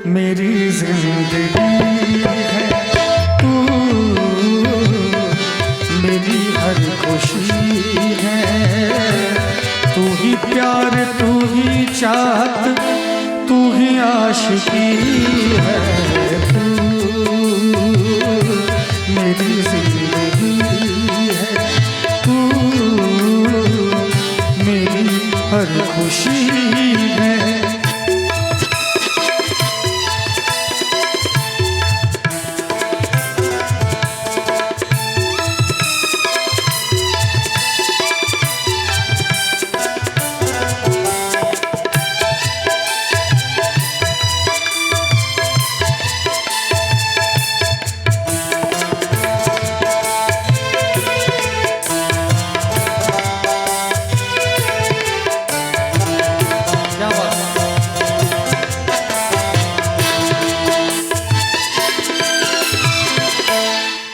मेरी जिंदगी है, तू मेरी हर खुशी है। तू ही प्यार, तू ही चाहत, तू ही आशिकी है। तू मेरी जिंदगी है, तू मेरी हर खुशी है।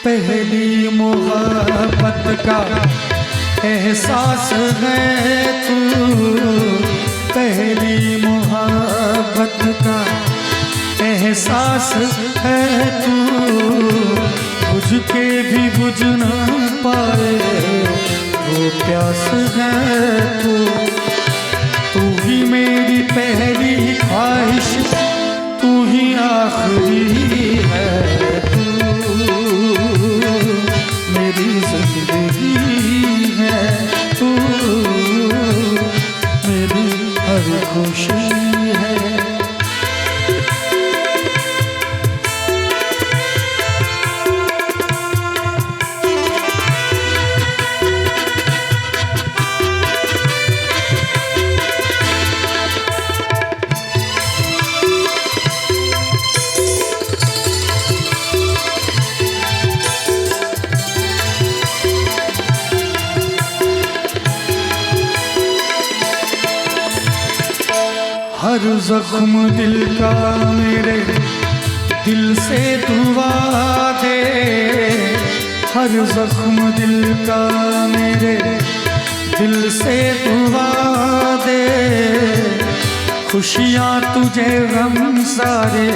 पहली मोहब्बत का एहसास है तू, पहली मोहब्बत का एहसास है तू। बुझ के भी बुझ न पाए वो प्यास है तू। तू ही मेरी पहली ख्वाहिश, तू ही आखिरी है। मेरी जिंदगी है, तू मेरी हर खुशी है। हर जख्म दिल का मेरे दिल से दुआ दे, हर जख्म दिल का मेरे दिल से दुआ दे। खुशियाँ तुझे गम सारे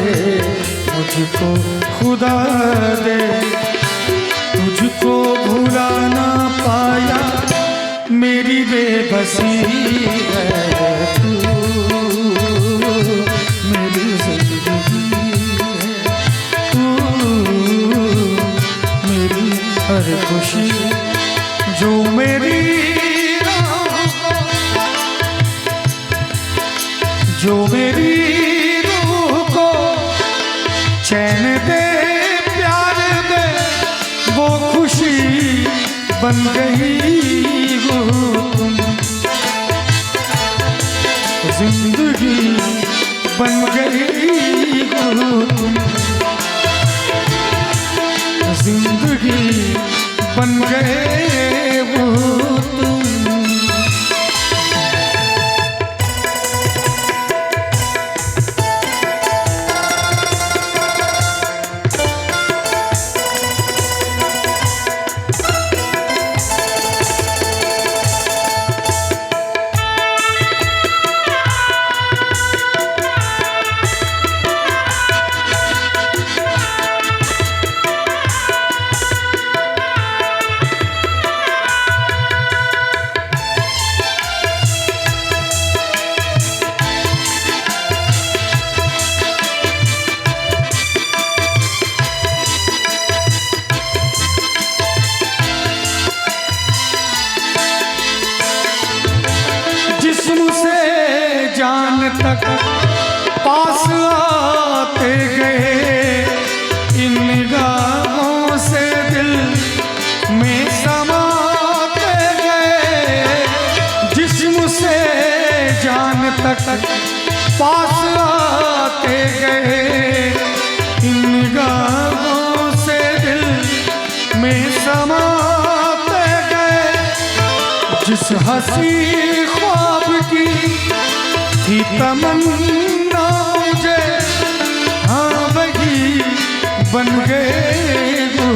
मुझको खुदा दे। तुझको भुला ना पाया मेरी बेबसी है। तू मेरी जिंदगी है, तू मेरी हर खुशी। जो मेरी जो मेरी रूह को चैन दे, प्यार दे, वो खुशी बन गई हो तुम। जिंदगी बन गई हो तुम, जिंदगी बन गए हो तुम। तक पास आते गए, इन निगाहों से दिल में समाते गए। जिस्म से जान तक पास आते गए, इन निगाहों से दिल में समाते गए। जिस हंसी ख्वाब की थी तमन्ना मुझे, हाँ वही बन गए तुम।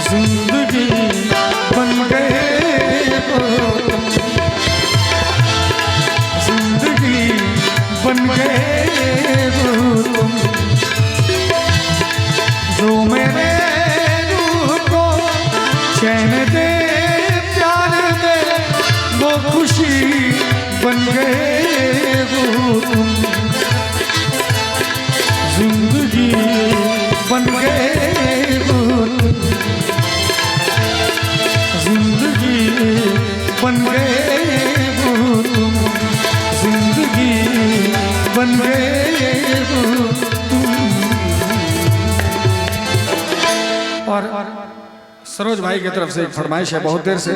जिंदगी बन गए तुम, जिंदगी बन गए वो तुम, जो मेरे रूह को चैन दे प्यार दे, वो खुशी बन गए वो तुम, जिंदगी बन गए वो तुम, जिंदगी बन गए वो तुम, जिंदगी बन गए वो तुम। और सरोज भाई की तरफ से एक फरमाइश है बहुत देर से।